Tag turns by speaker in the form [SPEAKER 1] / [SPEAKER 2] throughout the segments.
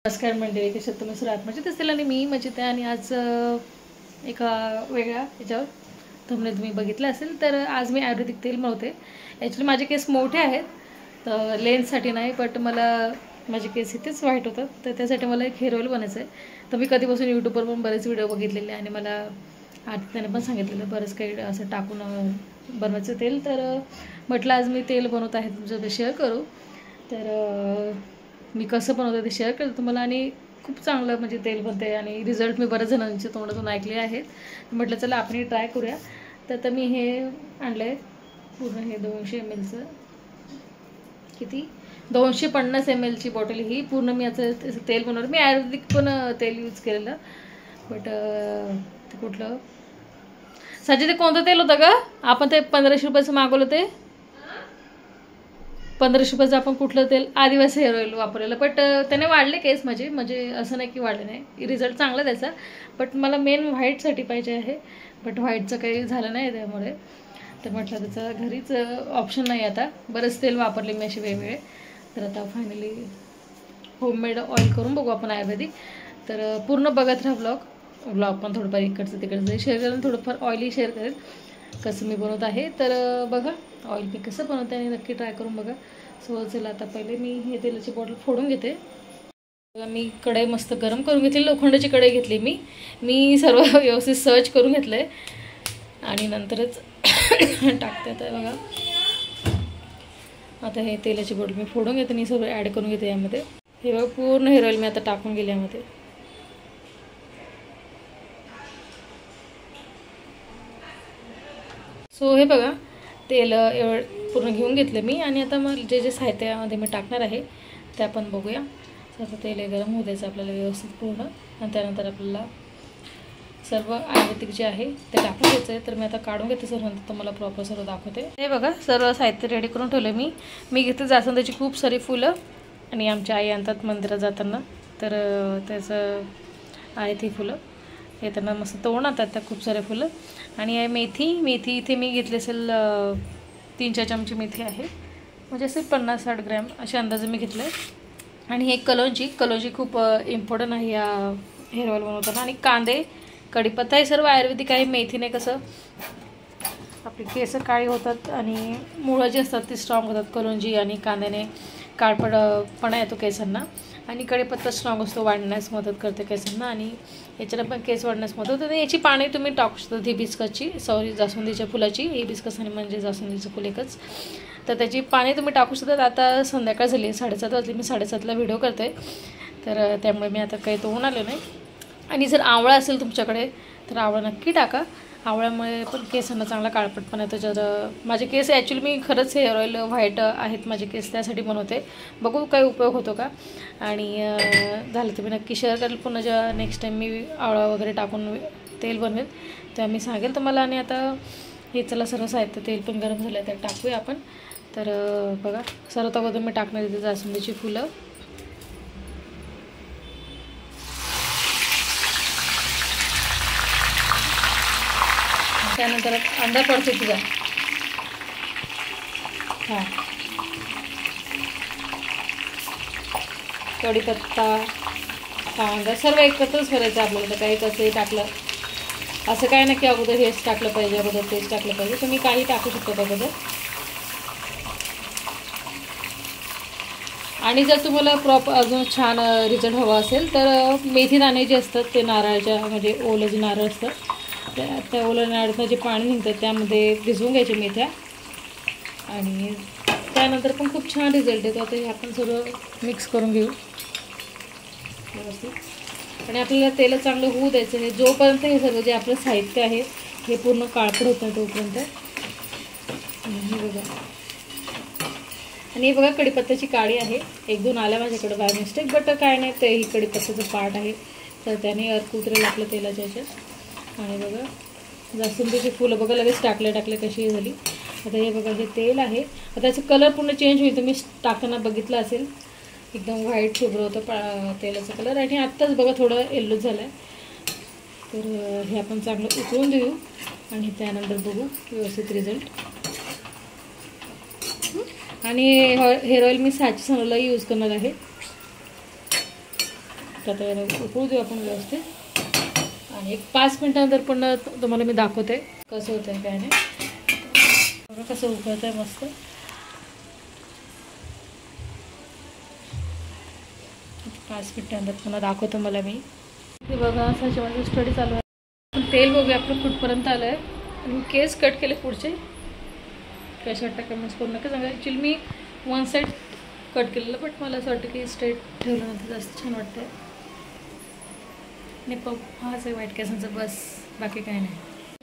[SPEAKER 1] नमस्कार मंडळी, कशा तुम्ही सुरात मजेत असेल आणि मी मजेत आहे. आणि आज एका वेगळ्या ह्याच्यावर तुमने तुम्ही बघितलं असेल तर आज मी आयुर्वेदिक तेल बनवते. ॲक्च्युली माझे केस मोठे आहेत तर लेन्ससाठी नाही, बट मला माझे केस इथेच व्हाईट होतात तर त्यासाठी मला एक हेअर ऑइल बनायचं आहे. तर मी कधीपासून यूट्यूबवर पण बरेच व्हिडिओ बघितलेले आणि मला आधी त्याने पण सांगितलेलं बरंच काही असं टाकून बनवायचं तेल. तर म्हटलं आज मी तेल बनवत आहे तुमच्याकडे शेअर करू. तर मी कसं बनवते ते शेअर करते तुम्हाला आणि खूप चांगलं म्हणजे तेल बनते आणि रिझल्ट मी बऱ्याच जणांच्या तोंडातून ऐकले आहेत. म्हटलं चला आपण ट्राय करूया. तर मी हे आणलं आहे पूर्ण हे 200 ml किती 250 ml बॉटल ही पूर्ण मी याचं तेल बनवलं. मी आयुर्वेदिक पण तेल यूज केलेलं, बट ते कुठलं साजे ते कोणतं तेल होतं का आपण ते 1500 रुपयाचं मागवलं ते 1500 रुपयाचं आपण कुठलं तेल आदिवासी हेअर ऑइल वापरलेलं, बट त्याने वाढले केस माझे. म्हणजे असं नाही की वाढले नाही, रिझल्ट चांगला त्याचा, बट मला मेन व्हाईटसाठी पाहिजे आहे. बट व्हाईटचं काही झालं नाही त्यामुळे. तर म्हटलं त्याचं घरीच ऑप्शन नाही. आता बरेच तेल वापरले मी असे वेगवेगळे. तर आता फायनली होममेड ऑइल करून बघू आपण आयुर्वेदिक. तर पूर्ण बघत राहा ब्लॉग पण थोडंफार इकडचं तिकडचं शेअर करेन, थोडंफार ऑइली शेअर करेन कसं मी बनवत आहे. तर बघा ऑइल मी कसं बनवते आणि नक्की ट्राय करून बघा. सो चला आता पहिले मी हे तेलाची बॉटल फोडून घेते. मी कढई मस्त गरम करून घेतली, लोखंडाची कढई घेतली मी सर्व व्यवस्थित सर्च करून घेतलं आहे आणि नंतरच टाकते. आता बघा आता हे तेलाची बॉटल मी फोडून घेते आणि सगळं ॲड करून घेते यामध्ये. हे बघा पूर्ण हेअर ऑइल मी आता टाकून गेले यामध्ये. सो हे बघा तेल एवढं पूर्ण घेऊन घेतलं मी आणि आता मग जे साहित्यामध्ये मी टाकणार आहे ते आपण बघूया. आता तेल गरम होऊ द्यायचं आपल्याला व्यवस्थित पूर्ण आणि त्यानंतर आपल्याला सर्व आयुर्वेदिक जे आहे ते टाकून घ्यायचं आहे. तर मी आता काढून घेते सर्व, नंतर तुम्हाला प्रॉपर सर्व दाखवते. हे बघा सर्व साहित्य रेडी करून ठेवलं मी घेते जास्वंदाची खूप सारी फुलं आणि आमच्या आई आणतात मंदिरात जाताना, तर त्याचं आहेत ही फुलं. हे त्यांना मस्त तोडून आणतात त्या खूप सारे फुलं. आणि मेथी इथे मी घेतली असेल 3-4 चमचे मेथी आहे, म्हणजे असे 50-60 ग्रॅम असे अंदाजे मी घेतले. आणि हे कलोंजी खूप इम्पॉर्टंट आहे या हेअर ऑइल बनवताना. आणि कांदे, कढीपत्ता हे सर्व आयुर्वेदिक आहे. मेथीने कसं आपली केस काळी होतात आणि मुळं जे असतात ते स्ट्रॉंग होतात. कलोंजी आणि कांद्याने काळपटपणा येतो केसांना आणि कढीपत्ता स्ट्रॉंग असतो, वाढण्यास मदत करते केसांना आणि याच्यानं पण केस वाढण्यास मदत होते. तर याची पाने तुम्ही टाकू शकता, हिबिस्कसची जास्वंदीच्या फुलाची, हिबिस्कस आणि म्हणजे जास्वंदीचं फुल एकच, तर त्याची पाने तुम्ही टाकू शकता. आता संध्याकाळ झाली 7:30 वाजली, मी 7:30ला व्हिडिओ करते, तर त्यामुळे मी आता काही होऊन आलो नाही. आणि जर आवळा असेल तुमच्याकडे तर आवळा नक्की टाका. आवळ्यामुळे पण केसांना चांगला काळपटपणा येतो. जर माझे केस ॲक्च्युली मी खरंच हेअर ऑइल व्हाईट आहेत माझे केस, त्यासाठी बनवते. बघू काही उपयोग होतो का. आणि झालं तुम्ही नक्की शेअर कराल. पुन्हा जेव्हा नेक्स्ट टाईम मी आवळा वगैरे टाकून तेल बनवेल तेव्हा मी सांगेल तुम्हाला. आणि आता हे चला सर्व साहित्य, तेल पण गरम झालं आहे तर टाकूया आपण. तर बघा सर्वात अगोदर मी टाकणार इथे जास्वंदीची फुलं. त्यानंतर अंडा पडतो तुझा हां, कढीपत्ता, कांदा सर्व एकत्रच करायचं आपल्याला. तर काही कसंही टाकलं असं काय नाही की अगोदर हेच टाकलं पाहिजे अगोदर तेच टाकलं पाहिजे, तुम्ही काही टाकू शकता अगोदर. आणि जर तुम्हाला अजून छान रिझल्ट हवा असेल तर मेथी दाणे जे असतात ते नारळाच्या म्हणजे ओलं जे नारळ असतं त्या ओलं नारळाचं जे पाणी निघतं त्यामध्ये भिजवून घ्यायचे मेथ्या आणि त्यानंतर पण खूप छान रिझल्ट येतो. आता हे आपण सर्व मिक्स करून घेऊ व्यवस्थित आणि आपल्याला तेल चांगलं होऊ द्यायचं आहे जोपर्यंत हे सर्व जे आपलं साहित्य आहे हे पूर्ण काळपट होतं तोपर्यंत. हे बघा आणि हे बघा कढीपत्त्याची काडी आहे, 1-2 आल्या माझ्याकडे बाय मिस्टेक, बट काय नाही ते ही कढीपत्त्याचं पार्ट आहे तर त्याने अर्क उतरेल आपलं तेलाच्या ह्याच्यात. आणि बघा जास्वंदीची फुलं बघा लगेच टाकले कशी झाली. आता हे बघा हे तेल आहे, आता त्याचा कलर पूर्ण चेंज होईल. तुम्ही टाकताना बघितलं असेल एकदम व्हाईट शुभ्र होतं तेलाचा कलर आणि आत्ताच बघा थोडं येल्लो झालं आहे. तर हे आपण चांगलं उकळून देऊ आणि त्यानंतर बघू व्यवस्थित रिझल्ट. आणि हेअर ऑइल मी साची सनोला यूज करणार आहे. तर आता उकळू देऊ आपण व्यवस्थित आणि एक 5 मिनिटानंतर पुन्हा तुम्हाला मी दाखवते कसं होतं आहे काय नाही. बघा कसं उकळतं आहे मस्त. 5 मिनिटानंतर पुन्हा दाखवतो मला मी. हे बघा असं जेवणाची स्टडी चालू आहे. तेल बघूया आपलं कुठपर्यंत आलं आहे. आणि केस कट केले पुढचे. कशा वाटतं कमेंट्स करू नका सांगा. ॲक्च्युली मी वन साईड कट केलेलं बट मला असं वाटतं की स्ट्रेट ठेवल्यानंतर जास्त छान वाटतं आहे. आणि हाच आहे व्हाईट केसांचं बस, बाकी काय नाही.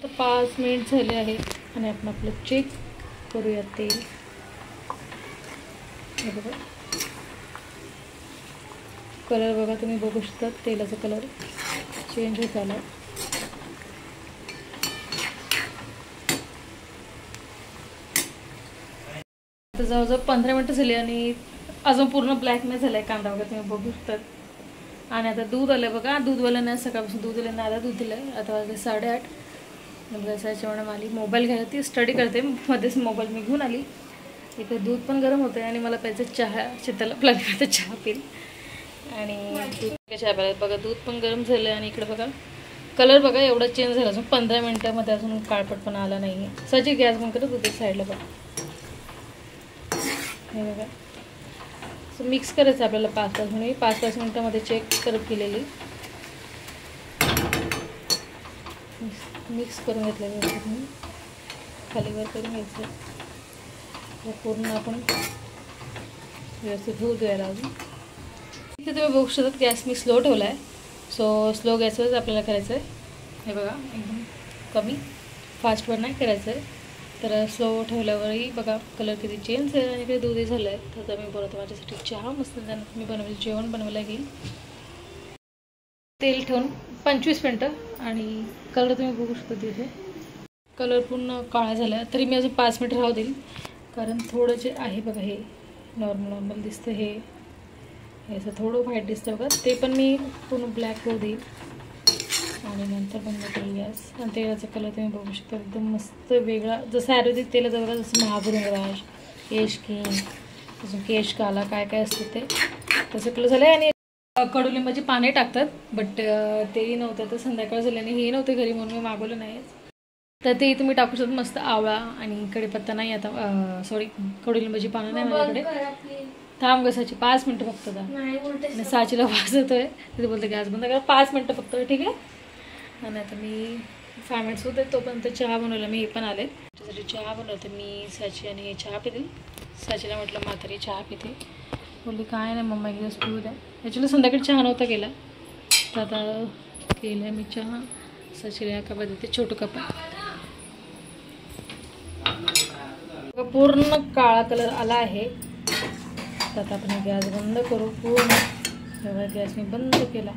[SPEAKER 1] तर 5 मिनिट झाले आहेत आणि आपण आपलं चेक करूया तेल. हे बघा कलर बघा तुम्ही बघू शकता तेलाचा कलर चेंज होत आला. आता जवळजवळ 15 मिनटं झाली आणि अजून पूर्ण ब्लॅक नाही झालं आहे कांदा वगैरे तुम्ही बघू शकतात. आणि आता दूध आलं बघा. दूधवाल्यानं नाही सकाळपासून दूध दिलं नाही, आता दूध दिलं आहे. आता वाजले 8:30. बसायच्या वेळा आली मोबाईल घ्यायला, ती स्टडी करते मध्येच मोबाईल मी घेऊन आली. इकडे दूध पण गरम होतं आहे आणि मला प्यायचं चहा. शेताला प्लग तर चहा पिल आणि दूध चहा प्यायला. बघा दूध पण गरम झालं आहे आणि इकडे बघा कलर बघा एवढा चेंज झाला. अजून 15 मिनटामध्ये अजून काळपटपणा आला नाही आहे. सची गॅस बंद करत होते साईडला बघा. हे बघा सो मिक्स करायचं आपल्याला 5-5 मिनिट. 5-5 मिनटामध्ये चेक करत केलेली मिक्स करून घेतलं व्यवस्थित. मी खालीवर करून घ्यायचं पूर्ण आपण व्यवस्थित होऊ द्यायला. अजून इथे तुम्ही बघू शकता गॅस मी स्लो ठेवला आहे. सो स्लो गॅसवरच आपल्याला करायचं आहे. हे बघा एकदम कमी, फास्टवर नाही करायचं आहे. तर स्लो ठेवल्यावरही बघा कलर किती चेंज आहे आणि इकडे दूधही झालं आहे. तर आता मी बनवतो माझ्यासाठी चहा मस्त. त्यानंतर मी बनवेल जेवण बनवायला घेईल. तेल ठेवून 25 मिनटं आणि कलर तुम्ही बघू शकता तिथे कलर पूर्ण काळा झाला आहे. तरी मी अजून 5 मिनटं राहू देईल कारण थोडं जे आहे बघा हे नॉर्मल दिसतं. हे असं थोडं व्हाईट दिसतं बघा. ते पण मी पूर्ण ब्लॅक होऊ देईल आणि नंतर बंद करेल गॅस. आणि तेलाचा कलर तुम्ही बघू शकता एकदम मस्त वेगळा. जसं आयुर्वेदिक तेलाचा बघा, जसं महाभृंगराज, केश किंग, अजून केश काला काय काय असतं ते तसं कलर झालं आहे. आणि कडुलिंबाची पाने टाकतात बट तेही नव्हतं. तर संध्याकाळ झाल्याने हे नव्हते घरी म्हणून मी मागवलं नाही. तर ते तुम्ही टाकू शकता. मस्त आवळा आणि कढीपत्ता नाही आता सॉरी कडुलिंबाची पानं नाही माझ्याकडे. थांब गसाची 5 मिनटं फक्त. आणि साचीला वास येतोय तिथे बोलते गॅस बंद करा. 5 मिनटं फक्त ठीक आहे. आणि आता मी 5 मिनिट्स होते तोपर्यंत चहा बनवला. मी हे पण आले त्याच्यासाठी चहा बनवते. मी साची आणि हे चहा पितील. साचीला म्हटलं म्हातारी चहा पिते. बोलली काय नाही मम्मा एक दिवस पिऊ द्या. ॲक्च्युली संध्याकाळी चहा नव्हता केला तर आता केलं मी चहा. साचीला कपात देते छोटं कपात. पूर्ण काळा कलर आला आहे. तर आता आपण गॅस बंद करू पूर्ण. तेव्हा गॅस मी बंद केला.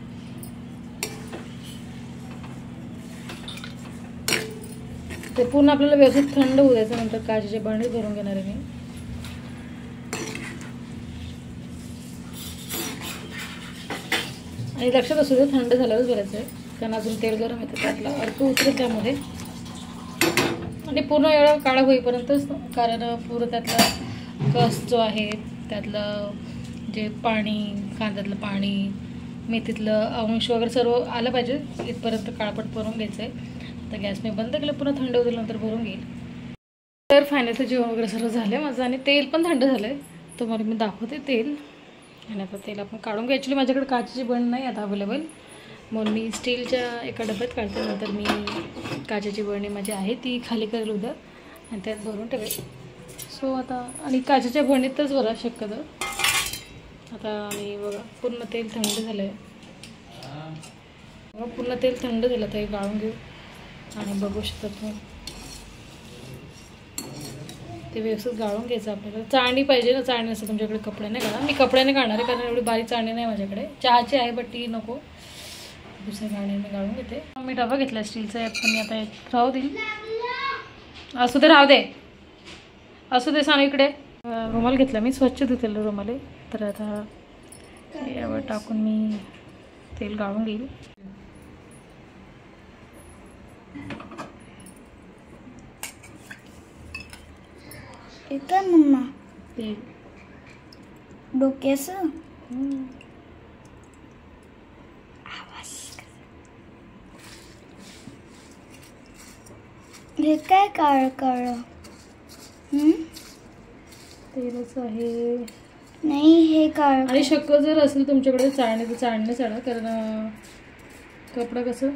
[SPEAKER 1] ते पूर्ण आपल्याला व्यवस्थित थंड होऊ द्यायचं. नंतर काचेचे बर्णी भरून घेणार आहे मी. आणि लक्षात असू दे थंड झाल्यावरच भरायचं आहे कारण अजून तेल गरम येतं त्यातला अर्क उतरत त्यामध्ये. आणि पूर्ण एवढा काळा होईपर्यंतच कारण पूर्ण त्यातला कस जो आहे त्यातलं जे पाणी, कांद्यातलं पाणी, मेथीतलं अंश वगैरे सर्व आलं पाहिजे. इथपर्यंत काळपट भरून घ्यायचं आहे. आता गॅस मी बंद केलं. पुन्हा थंड होतील नंतर भरून घेईल. तर फायनलचं जेवण वगैरे सर्व झालं आहे माझं आणि तेल पण थंड झालं आहे. तुम्हाला मी दाखवते तेल. आणि आता तेल आपण काढून घ्या. ॲक्च्युली माझ्याकडे काचेची बर्णी नाही आता अवेलेबल म्हणून मी स्टीलच्या एका डब्यात काढते. नंतर मी काचेची बर्णी माझी आहे ती खाली करेल उद्या आणि त्यात भरून ठेवेल. सो आता आणि काचेच्या बर्णीतच बरा शक्यतो. आता आणि बघा पूर्ण तेल थंड झालं आहे. बघा पूर्ण तेल थंड झालं तर हे गाळून घेऊ आणि बघू शकता तुम्ही ते व्यवस्थित गाळून घ्यायचं आपल्याला. चाळणी पाहिजे ना. चाळणी असं तुमच्याकडे कपड्याने काढा. मी कपड्याने काढणार आहे कारण एवढी बारीक चाळणी नाही माझ्याकडे. चहाची आहे बट ती नको. दुसऱ्या गाण्याने गाळून घेते. मी डबा घेतला स्टीलचा पण मी आता राहू देईल. असू दे राहू दे असू दे. सांग इकडे रुमाल घेतला मी स्वच्छ धुतलेलं रुमाल आहे. तर आता यावर टाकून मी तेल गाळून घेईल.
[SPEAKER 2] इथं मम्मा
[SPEAKER 1] तेल
[SPEAKER 2] डोक्याचं हे काय काळं काळं?
[SPEAKER 1] तेलच आहे.
[SPEAKER 2] नाही हे काळं.
[SPEAKER 1] आणि शक्य जर असेल तुमच्याकडे चाळणे तर चाळणे चाळा, कारण कपडा कसं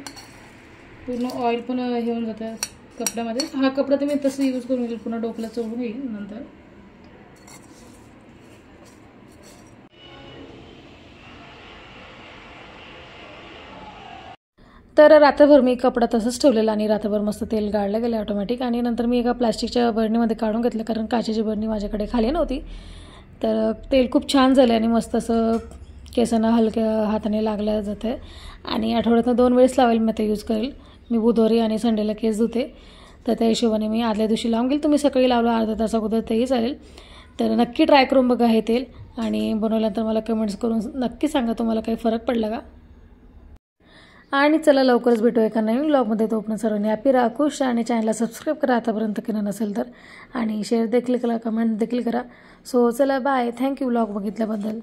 [SPEAKER 1] पूर्ण ऑइल पण हे होऊन जातं कपड्यामध्ये. हा कपडा तुम्ही तसं यूज करून घेईल, पुन्हा डोक्याला चोळून घेईल नंतर. तर रात्रभर मी कपडा तसंच ठेवलेला आणि रात्रभर मस्त तेल गाळलं गेलं ऑटोमॅटिक. आणि नंतर मी एका प्लास्टिकच्या बरणीमध्ये काढून घेतलं, कारण काचेची बरणी माझ्याकडे खाली नव्हती. तर तेल खूप छान झालं आणि मस्त असं केसांना हलक्या हाताने लागलं जातं. आणि आठवड्यातून 2 वेळेस लावेल मी ते यूज करेल. मी बुधवारी आणि संडेला केस धुते, तर त्या हिशोबाने मी आदल्या दिवशी लावून घेईल. तुम्ही सकाळी लावलं अर्धा तास अगोदर तेही चालेल. तर नक्की ट्राय करून बघा हे तेल, आणि बनवल्यानंतर मला कमेंट्स करून नक्की सांगा तुम्हाला काही फरक पडला का. आणि चला लवकरच भेटू एका नवीन व्लॉगमध्ये. तोपर्यंत सर्वांनी हॅपी राहा, खुश राहा आणि चॅनलला सबस्क्राईब करा आतापर्यंत केलं नसेल तर, आणि शेअर देखील करा, कमेंट देखील करा. सो चला बाय, थँक्यू व्लॉग बघितल्याबद्दल.